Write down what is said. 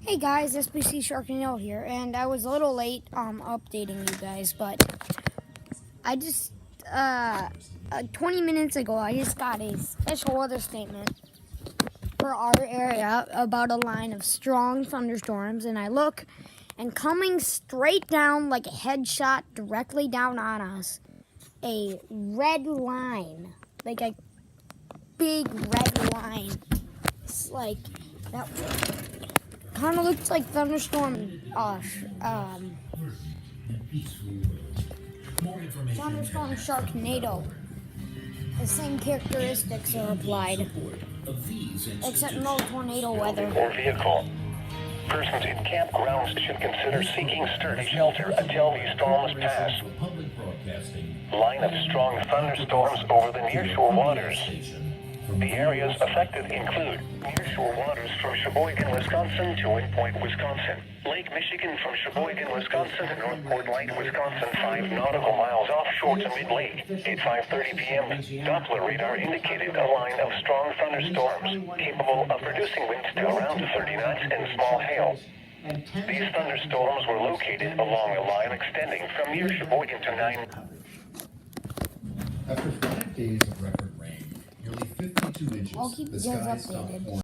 Hey guys, SBC Sharknado here, and I was a little late updating you guys, but I just 20 minutes ago I just got a special weather statement for our area about a line of strong thunderstorms, and I look, and coming straight down like a headshot directly down on us, a red line, like a big red line. It's like that. Kind of looks like thunderstorm Sharknado. The same characteristics are applied, except no tornado weather. Or vehicle. Persons in campgrounds should consider seeking sturdy shelter until these storms pass. Line of strong thunderstorms over the nearshore waters. The areas affected include nearshore waters from Sheboygan, Wisconsin to Wind Point, Wisconsin. Lake Michigan from Sheboygan, Wisconsin to Northport Light, Wisconsin, 5 nautical miles offshore to mid-lake. At 5:30 p.m., Doppler radar indicated a line of strong thunderstorms capable of producing winds to around 30 knots and small hail. These thunderstorms were located along a line extending from near Sheboygan to 9. After 5 days of record rain, nearly 52 inches, I'll keep the you guys sky stopped updated. pouring.